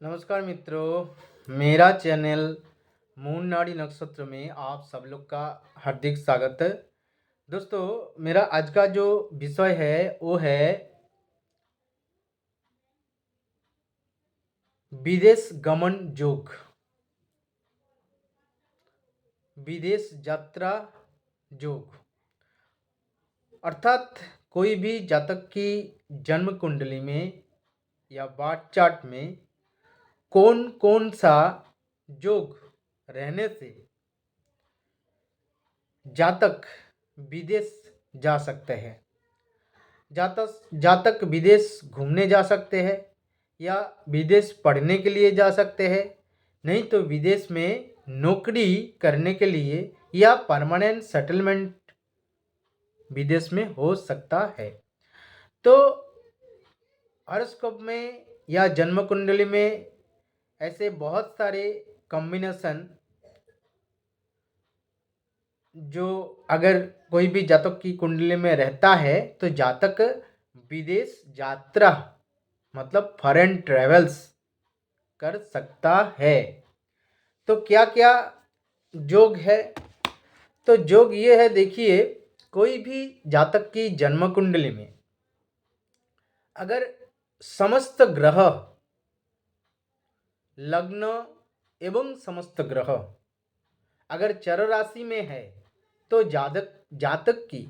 नमस्कार मित्रों, मेरा चैनल मून नाड़ी नक्षत्र में आप सब लोग का हार्दिक स्वागत है। दोस्तों, मेरा आज का जो विषय है वो है विदेश गमन योग, विदेश यात्रा योग। अर्थात कोई भी जातक की जन्म कुंडली में या बार्थ चार्ट में कौन कौन सा योग रहने से जातक विदेश जा सकते हैं। जातक विदेश घूमने जा सकते हैं या विदेश पढ़ने के लिए जा सकते हैं, नहीं तो विदेश में नौकरी करने के लिए या परमानेंट सेटलमेंट विदेश में हो सकता है। तो हॉरोस्कोप में या जन्म कुंडली में ऐसे बहुत सारे कॉम्बिनेशन जो अगर कोई भी जातक की कुंडली में रहता है तो जातक विदेश यात्रा मतलब फॉरेन ट्रेवल्स कर सकता है। तो क्या क्या योग है? तो योग ये है, देखिए, कोई भी जातक की जन्म कुंडली में अगर समस्त ग्रह लग्न एवं समस्त ग्रह अगर चर राशि में है तो जातक की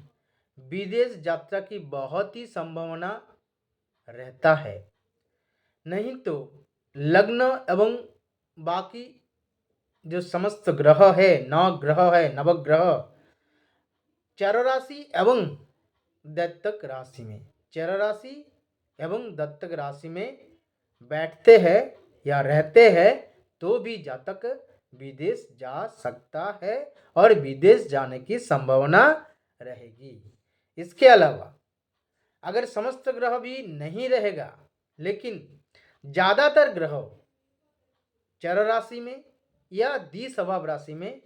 विदेश यात्रा की बहुत ही संभावना रहता है। नहीं तो लग्न एवं बाकी जो समस्त ग्रह है, नवग्रह चर राशि एवं दत्तक राशि में, चर राशि एवं दत्तक राशि में बैठते हैं या रहते हैं तो भी जातक विदेश जा सकता है और विदेश जाने की संभावना रहेगी। इसके अलावा अगर समस्त ग्रह भी नहीं रहेगा लेकिन ज़्यादातर ग्रह चर राशि में या द्विस्वभाव राशि में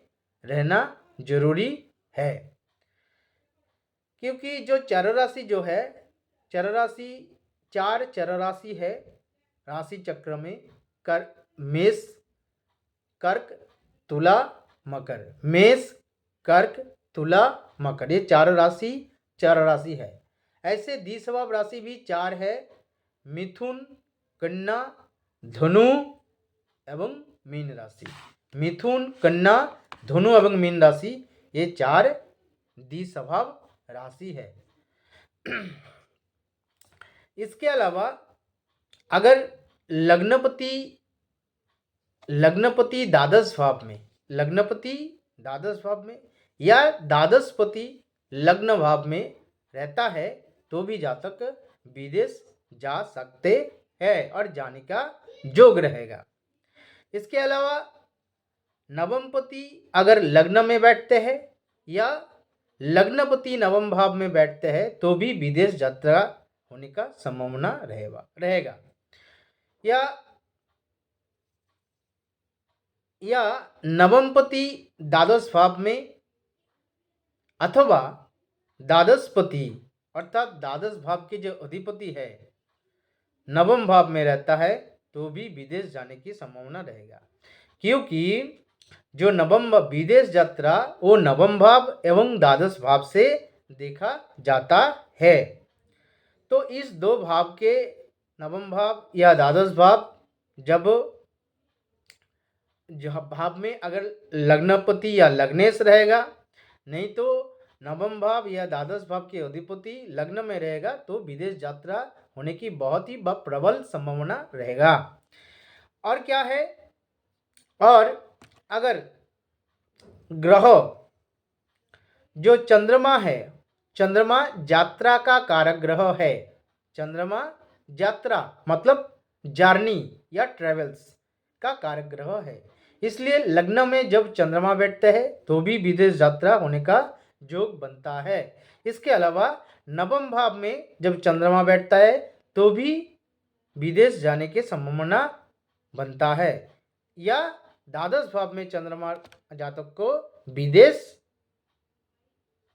रहना जरूरी है, क्योंकि जो चर राशि जो है, चर राशि 4 चर राशि है राशि चक्र में। मेष, कर्क, तुला, मकर। मेष, कर्क, तुला, मकर, ये 4 राशि चर राशि है। ऐसे द्विस्वभाव राशि भी 4 है, मिथुन, कन्या, धनु एवं मीन राशि। मिथुन, कन्या, धनु एवं मीन राशि ये 4 द्विस्वभाव राशि है। इसके अलावा अगर लग्नपति द्वादश भाव में या द्वादशपति लग्न भाव में रहता है तो भी जातक विदेश जा सकते हैं और जाने का योग रहेगा। इसके अलावा नवमपति अगर लग्न में बैठते हैं या लग्नपति नवम भाव में बैठते हैं तो भी विदेश यात्रा होने का संभावना रहेगा। या नवमपति द्वादश भाव में अथवा द्वादशपति अर्थात द्वादश भाव के जो अधिपति है नवम भाव में रहता है तो भी विदेश जाने की संभावना रहेगा, क्योंकि जो विदेश यात्रा वो नवम भाव एवं द्वादश भाव से देखा जाता है। तो इस 2 भाव के नवम भाव या द्वादश भाव जब भाव में अगर लग्नपति या लग्नेश रहेगा, नहीं तो नवम भाव या द्वादश भाव के अधिपति लग्न में रहेगा तो विदेश यात्रा होने की बहुत ही प्रबल संभावना रहेगा। और क्या है, और अगर ग्रह जो चंद्रमा है, चंद्रमा यात्रा का कारक ग्रह है। चंद्रमा यात्रा मतलब जर्नी या ट्रेवल्स का कारक ग्रह है, इसलिए लग्न में जब चंद्रमा बैठते हैं तो भी विदेश यात्रा होने का योग बनता है। इसके अलावा नवम भाव में जब चंद्रमा बैठता है तो भी विदेश जाने की संभावना बनता है, या द्वादश भाव में चंद्रमा जातक को विदेश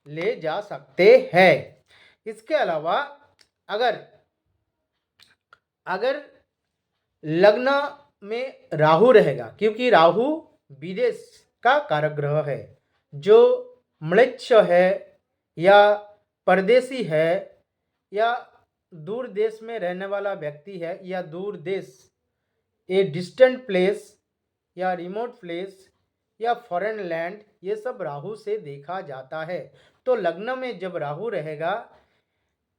ले जा सकते हैं। इसके अलावा अगर लग्न में राहु रहेगा, क्योंकि राहु विदेश का कारक ग्रह है। जो म्लेच्छ है या परदेशी है या दूर देश में रहने वाला व्यक्ति है या दूर देश, ए डिस्टेंट प्लेस या रिमोट प्लेस या फॉरेन लैंड, ये सब राहु से देखा जाता है। तो लग्न में जब राहु रहेगा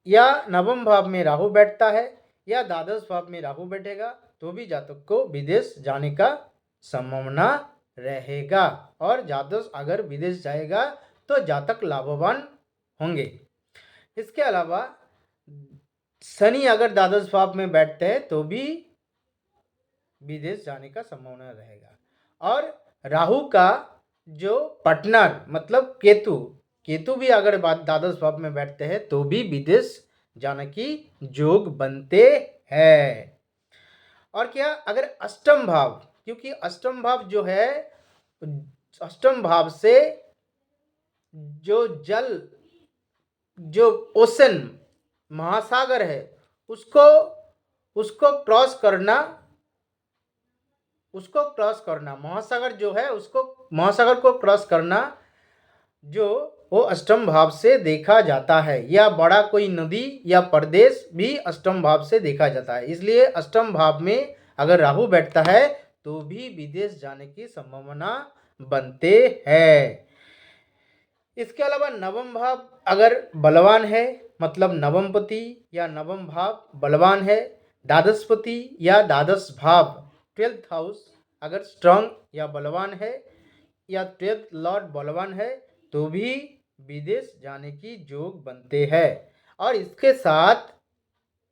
या नवम भाव में राहु बैठता है या द्वादश भाव में राहु बैठेगा तो भी जातक को विदेश जाने का संभावना रहेगा। और जातक अगर विदेश जाएगा तो जातक लाभवान होंगे। इसके अलावा शनि अगर द्वादश भाव में बैठते हैं तो भी विदेश जाने का संभावना रहेगा। और राहु का जो पार्टनर मतलब केतु, केतु भी अगर द्वादश भाव में बैठते हैं तो भी विदेश जाने की योग बनते हैं। और क्या अगर अष्टम भाव, क्योंकि अष्टम भाव जो है, अष्टम भाव से जो जल, जो ओशन महासागर है उसको क्रॉस करना, महासागर जो है उसको, महासागर को क्रॉस करना जो वो अष्टम भाव से देखा जाता है। या बड़ा कोई नदी या प्रदेश भी अष्टम भाव से देखा जाता है। इसलिए अष्टम भाव में अगर राहु बैठता है तो भी विदेश जाने की संभावना बनते हैं। इसके अलावा नवम भाव अगर बलवान है, मतलब नवमपति या नवम भाव बलवान है, द्वादशपति या द्वादश भाव 12th हाउस अगर स्ट्रांग या बलवान है या 12th लॉर्ड बलवान है तो भी विदेश जाने की योग बनते हैं। और इसके साथ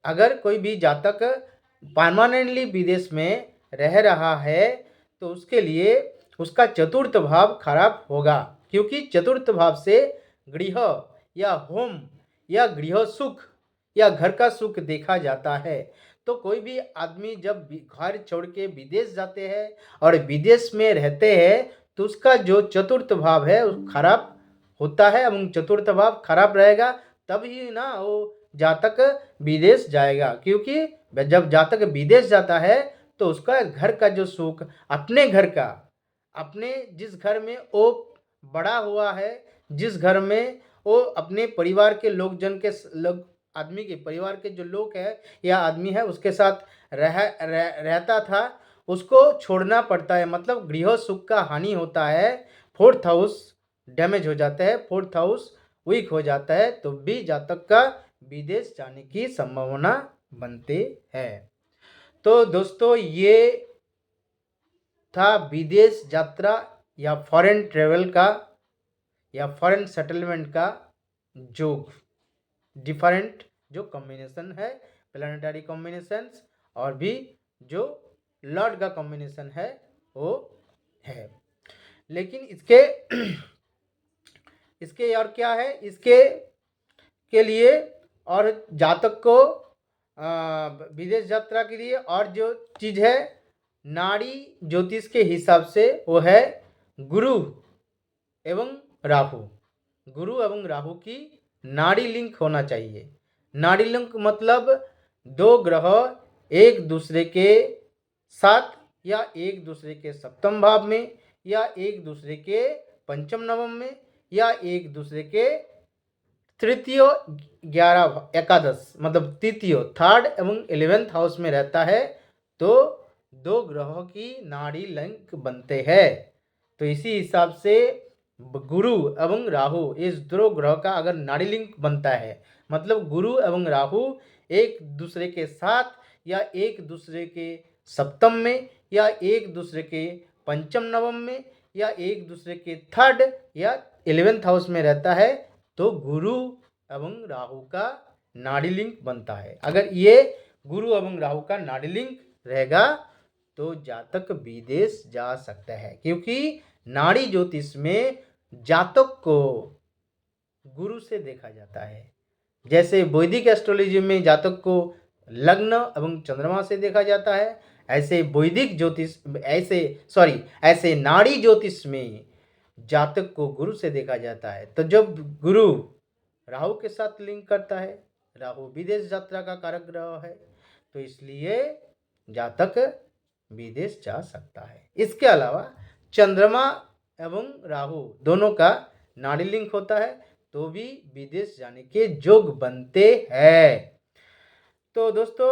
अगर कोई भी जातक परमानेंटली विदेश में रह रहा है तो उसके लिए उसका चतुर्थ भाव खराब होगा, क्योंकि चतुर्थ भाव से गृह या होम या गृह सुख या घर का सुख देखा जाता है। तो कोई भी आदमी जब घर छोड़ के विदेश जाते हैं और विदेश में रहते हैं तो उसका जो चतुर्थ भाव है खराब होता है। एवं चतुर्थ भाव खराब रहेगा तभी ना वो जातक विदेश जाएगा, क्योंकि जब जातक विदेश जाता है तो उसका घर का जो सुख, अपने घर का, अपने जिस घर में वो बड़ा हुआ है, जिस घर में वो अपने परिवार के लोकजन के लोग, आदमी के परिवार के जो लोग है या आदमी है उसके साथ रहता था, उसको छोड़ना पड़ता है। मतलब गृह सुख का हानि होता है, 4th हाउस डैमेज हो जाता है, 4th हाउस वीक हो जाता है तो भी जातक का विदेश जाने की संभावना बनते हैं। तो दोस्तों ये था विदेश यात्रा या फॉरेन ट्रेवल का या फॉरेन सेटलमेंट का जो डिफरेंट जो कॉम्बिनेशन है, प्लानिटरी कॉम्बिनेशंस और भी जो लॉर्ड का कॉम्बिनेशन है वो है। लेकिन इसके और क्या है, इसके के लिए और जातक को विदेश यात्रा के लिए और जो चीज़ है नाड़ी ज्योतिष के हिसाब से वो है गुरु एवं राहु। गुरु एवं राहु की नाड़ी लिंक होना चाहिए। नाड़ी लिंक मतलब दो ग्रह एक दूसरे के साथ या एक दूसरे के सप्तम भाव में या एक दूसरे के पंचम नवम में या एक दूसरे के तृतीय 11 एकादश मतलब तृतीय 3rd एवं 11th हाउस में रहता है तो दो ग्रहों की नाड़ी लिंक बनते हैं। तो इसी हिसाब से गुरु एवं राहु इस दो ग्रह का अगर नाड़ी लिंक बनता है, मतलब गुरु एवं राहु एक दूसरे के साथ या एक दूसरे के सप्तम में या एक दूसरे के पंचम नवम में या एक दूसरे के 3rd या 11th हाउस में रहता है तो गुरु एवं राहु का नाड़ी लिंक बनता है। अगर ये गुरु एवं राहु का नाड़ी लिंक रहेगा तो जातक विदेश जा सकता है, क्योंकि नाड़ी ज्योतिष में जातक को गुरु से देखा जाता है। जैसे वैदिक एस्ट्रोलॉजी में जातक को लग्न एवं चंद्रमा से देखा जाता है, ऐसे वैदिक ज्योतिष ऐसे नाड़ी ज्योतिष में जातक को गुरु से देखा जाता है। तो जब गुरु राहु के साथ लिंक करता है, राहु विदेश यात्रा का कारक ग्रह है, तो इसलिए जातक विदेश जा सकता है। इसके अलावा चंद्रमा एवं राहु दोनों का नाड़ी लिंक होता है तो भी विदेश जाने के योग बनते हैं। तो दोस्तों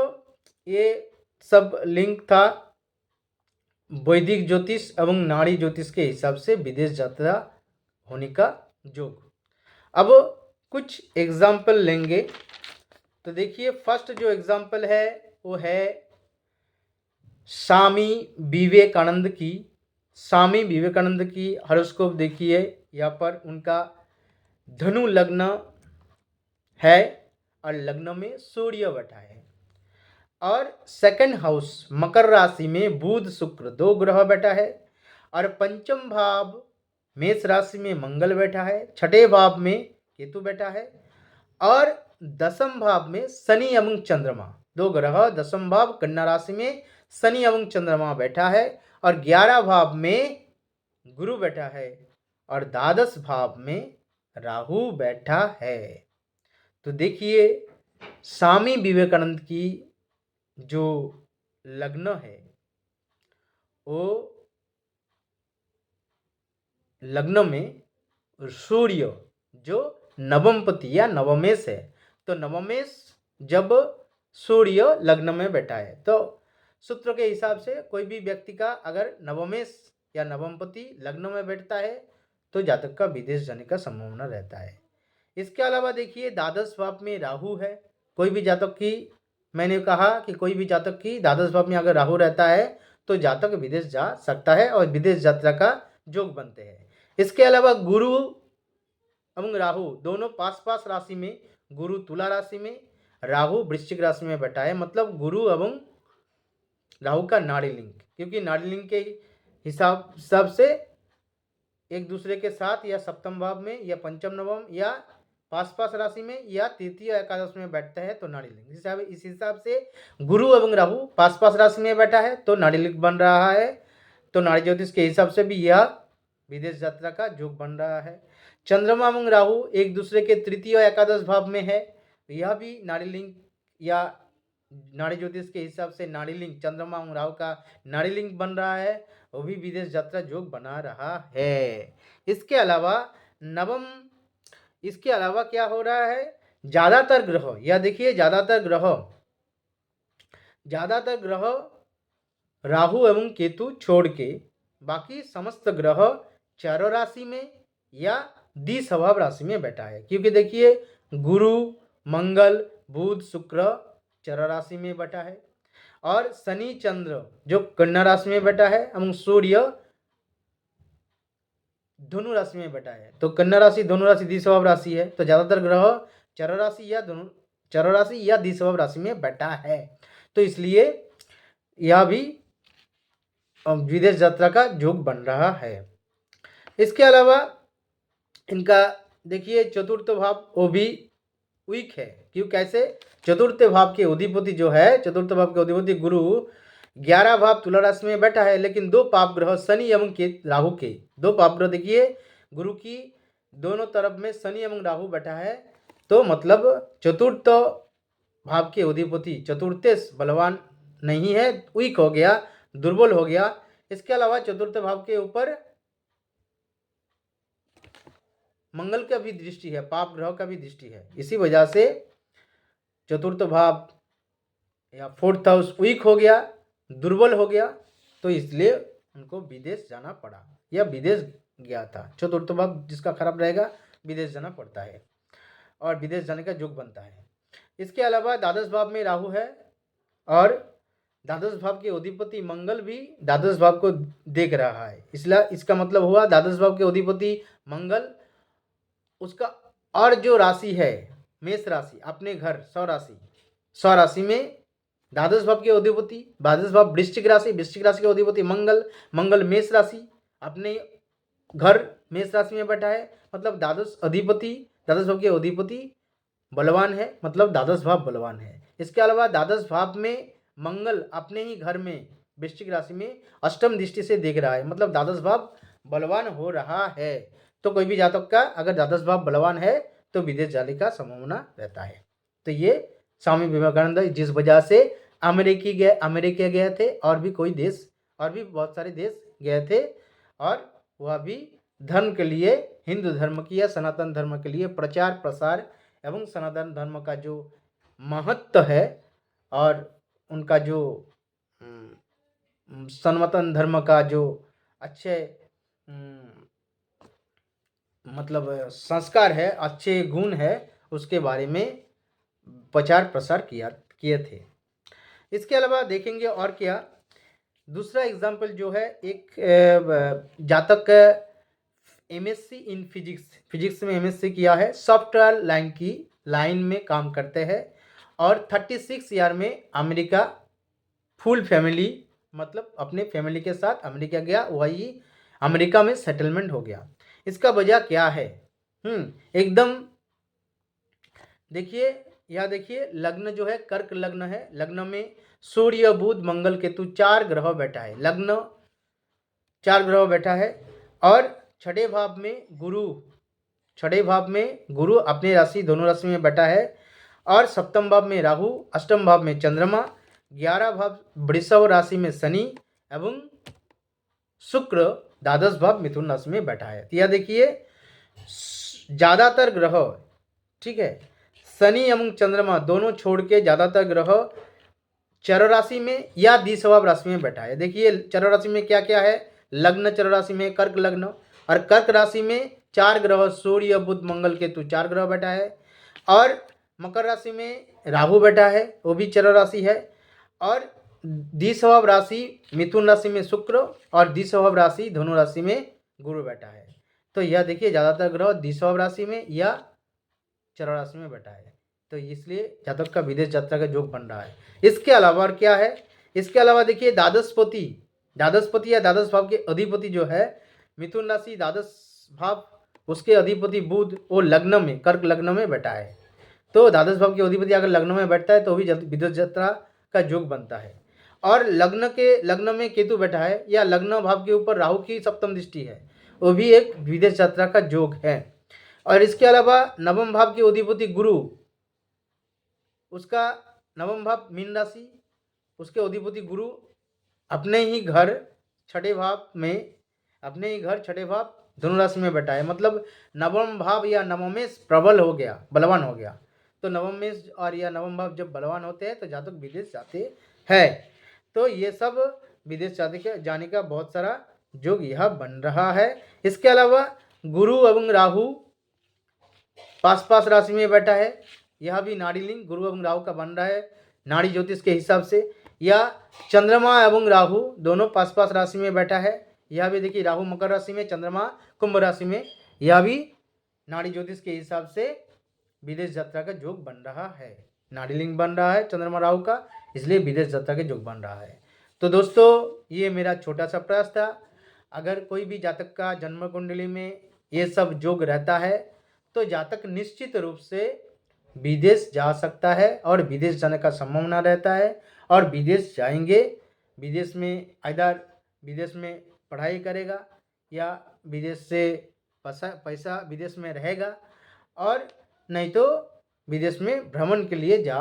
ये सब लिंक था वैदिक ज्योतिष एवं नाड़ी ज्योतिष के हिसाब से विदेश यात्रा होने का योग। अब कुछ एग्जाम्पल लेंगे। तो देखिए फर्स्ट जो एग्जाम्पल है वो है स्वामी विवेकानंद की। स्वामी विवेकानंद की हॉरोस्कोप देखिए, यहाँ पर उनका धनु लग्न है और लग्न में सूर्य बैठा है और सेकंड हाउस मकर राशि में बुध शुक्र दो ग्रह बैठा है और पंचम भाव मेष राशि में मंगल बैठा है, छठे भाव में केतु बैठा है और दसम भाव में शनि एवं चंद्रमा दो ग्रह, दसम भाव कन्या राशि में शनि एवं चंद्रमा बैठा है और 11 भाव में गुरु बैठा है और द्वादश भाव में राहु बैठा है। तो देखिए स्वामी विवेकानंद की जो लग्न है वो लग्न में सूर्य जो नवमपति या नवमेश है, तो नवमेश जब सूर्य लग्न में बैठा है तो सूत्र के हिसाब से कोई भी व्यक्ति का अगर नवमेश या नवमपति लग्न में बैठता है तो जातक का विदेश जाने का संभावना रहता है। इसके अलावा देखिए द्वादश भाव में राहु है। कोई भी जातक की, मैंने कहा कि कोई भी जातक की द्वादश भाव में अगर राहु रहता है तो जातक विदेश जा सकता है और विदेश यात्रा का योग बनते हैं। इसके अलावा गुरु एवं राहु दोनों पास पास राशि में, गुरु तुला राशि में, राहु वृश्चिक राशि में बैठा है, मतलब गुरु एवं राहु का नाड़ी लिंक, क्योंकि नाड़ी लिंक के हिसाब से एक दूसरे के साथ या सप्तम भाव में या पंचम नवम या पास पास राशि में या तृतीय एकादश में बैठता है तो नाड़ी लिंक। इस हिसाब से गुरु एवं राहु पास पास राशि में बैठा है तो नाड़ी लिंक बन रहा है। तो नाड़ी ज्योतिष के हिसाब से भी यह विदेश यात्रा का योग बन रहा है। चंद्रमा एवं राहु एक दूसरे के तृतीय एकादश भाव में है, यह भी नाड़ी लिंक या नाड़ी ज्योतिष के हिसाब से नाड़ी लिंक चंद्रमा एवं राहु का नाड़ी लिंक बन रहा है, वो भी विदेश यात्रा योग बना रहा है। इसके अलावा क्या हो रहा है, ज्यादातर ग्रह, या देखिए ज्यादातर ग्रह राहु एवं केतु छोड़ के बाकी समस्त ग्रह चारों राशि में या द्विस्वभाव राशि में बैठा है। क्योंकि देखिए गुरु मंगल बुध शुक्र चारों राशि में बैठा है और शनि चंद्र जो कन्या राशि में बैठा है एवं सूर्य धनु राशि में बैठा है। तो कन्या राशि धनु राशि द्विस्वभाव राशि है, तो ज्यादातर ग्रह चारों राशि या द्विस्वभाव राशि में बैठा है, तो इसलिए यह भी विदेश यात्रा का योग बन रहा है। इसके अलावा इनका देखिए चतुर्थ भाव वो भी वीक है। क्यों, कैसे? चतुर्थ भाव के अधिपति जो है, चतुर्थ भाव के अधिपति गुरु 11 भाव तुला राशि में बैठा है, लेकिन दो पाप ग्रह शनि एवं राहु के दो पाप ग्रह देखिए गुरु की दोनों तरफ में शनि एवं राहु बैठा है, तो मतलब चतुर्थ भाव के अधिपति चतुर्थेश बलवान नहीं है, वीक हो गया, दुर्बल हो गया। इसके अलावा चतुर्थ भाव के ऊपर मंगल का भी दृष्टि है, पाप ग्रह का भी दृष्टि है, इसी वजह से चतुर्थ भाव या फोर्थ हाउस वीक हो गया, दुर्बल हो गया, तो इसलिए उनको विदेश जाना पड़ा या विदेश गया था। चतुर्थ भाव जिसका खराब रहेगा विदेश जाना पड़ता है और विदेश जाने का योग बनता है। इसके अलावा द्वादश भाव में राहु है और द्वादश भाव के अधिपति मंगल भी द्वादश भाव को देख रहा है, इसलिए इसका मतलब हुआ द्वादश भाव के अधिपति मंगल उसका और जो राशि है मेष राशि, अपने घर स्वराशि में द्वादश भाव के अधिपति, द्वादश भाव वृश्चिक राशि के अधिपति मंगल मेष राशि, अपने घर मेष राशि में बैठा है, मतलब द्वादश भाव के अधिपति बलवान है, मतलब द्वादश भाव बलवान है। इसके अलावा द्वादश भाव में मंगल अपने ही घर में वृश्चिक राशि में अष्टम दृष्टि से देख रहा है, मतलब द्वादश भाव बलवान हो रहा है। तो कोई भी जातक का अगर द्वादश भाव बलवान है तो विदेश जाने का संभावना रहता है। तो ये स्वामी विवेकानंद जिस वजह से अमेरिका गए थे, और भी कोई देश, और भी बहुत सारे देश गए थे, और वह भी धर्म के लिए, हिंदू धर्म की या सनातन धर्म के लिए प्रचार प्रसार एवं सनातन धर्म का जो महत्व है और उनका जो सनातन धर्म का जो अच्छे मतलब संस्कार है, अच्छे गुण है, उसके बारे में प्रचार प्रसार किए थे। इसके अलावा देखेंगे और क्या, दूसरा एग्जाम्पल जो है, एक जातक एमएससी इन फिजिक्स में एमएससी किया है, सॉफ्टवेयर लाइन में काम करते हैं, और 36 ईयर में अमेरिका फुल फैमिली, मतलब अपने फैमिली के साथ अमेरिका गया, वही अमेरिका में सेटलमेंट हो गया। इसका वजह क्या है? एकदम देखिए, यह देखिए, लग्न जो है कर्क लग्न है, लग्न में सूर्य बुध मंगल केतु 4 ग्रह बैठा है, लग्न 4 ग्रह बैठा है, और छठे भाव में गुरु अपने राशि, दोनों राशि में बैठा है, और सप्तम भाव में राहु, अष्टम भाव में चंद्रमा, 11 भाव वृषभ राशि में शनि, एवं शुक्र द्वादश भाव मिथुन राशि में बैठा है। यह देखिए, ज्यादातर ग्रह, ठीक है, शनि एवं चंद्रमा दोनों छोड़ के ज्यादातर ग्रह चर राशि में या द्विस्वभाव राशि में बैठा है। देखिए चर राशि में क्या क्या है, लग्न चर राशि में कर्क लग्न, और कर्क राशि में 4 ग्रह सूर्य बुध मंगल केतु 4 ग्रह बैठा है, और मकर राशि में राहु बैठा है, वो भी चर राशि है, और द्विस्वभाव राशि मिथुन राशि में शुक्र, और द्विस्वभाव राशि धनु राशि में गुरु बैठा है। तो यह देखिए, ज्यादातर ग्रह द्विस्वभाव राशि में या चर राशि में बैठा है, तो इसलिए जातक का विदेश यात्रा का योग बन रहा है। इसके अलावा और क्या है, इसके अलावा देखिए, द्वादशपति या द्वादश भाव के अधिपति जो है, मिथुन राशि द्वादश भाव, उसके अधिपति बुध, वो लग्न में, कर्क लग्न में बैठा है। तो द्वादश भाव के अधिपति अगर लग्न में बैठता है तो भी विदेश यात्रा का योग बनता है। और लग्न में केतु बैठा है, या लग्न भाव के ऊपर राहु की सप्तम दृष्टि है, वो भी एक विदेश यात्रा का योग है। और इसके अलावा नवम भाव के अधिपति गुरु, उसका नवम भाव मीन राशि, उसके अधिपति गुरु अपने ही घर छठे भाव धनु राशि में बैठा है। मतलब नवम भाव या नवमेश प्रबल हो गया, बलवान हो गया। तो नवमेश और या नवम भाव जब बलवान होते हैं तो जातक विदेश जाते हैं। तो ये सब विदेश जाने का बहुत सारा योग यह बन रहा है। इसके अलावा गुरु एवं राहु पास राशि में बैठा है, यह भी नाड़ी लिंग गुरु एवं राहु का बन रहा है नाड़ी ज्योतिष के हिसाब से। या चंद्रमा एवं राहु दोनों पास राशि में बैठा है, यह भी देखिए, राहु मकर राशि में, चंद्रमा कुंभ राशि में, यह भी नाड़ी ज्योतिष के हिसाब से विदेश यात्रा का योग बन रहा है, नाड़ी लिंग बन रहा है चंद्रमा राहु का, इसलिए विदेश यात्रा का योग बन रहा है। तो दोस्तों, ये मेरा छोटा सा प्रयास था। अगर कोई भी जातक का जन्म कुंडली में ये सब योग रहता है तो जातक निश्चित रूप से विदेश जा सकता है, और विदेश जाने का संभावना रहता है, और विदेश जाएंगे, विदेश में पढ़ाई करेगा, या विदेश से पैसा विदेश में रहेगा, और नहीं तो विदेश में भ्रमण के लिए जा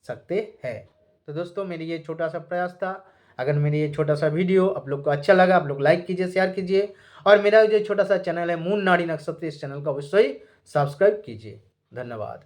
सकते हैं। तो दोस्तों, मेरी ये छोटा सा प्रयास था। अगर मेरी ये छोटा सा वीडियो आप लोग को अच्छा लगा, आप लोग लाइक कीजिए, शेयर कीजिए, और मेरा जो छोटा सा चैनल है मून नाड़ी नक्षत्र, इस चैनल को अवश्य सब्सक्राइब कीजिए। धन्यवाद।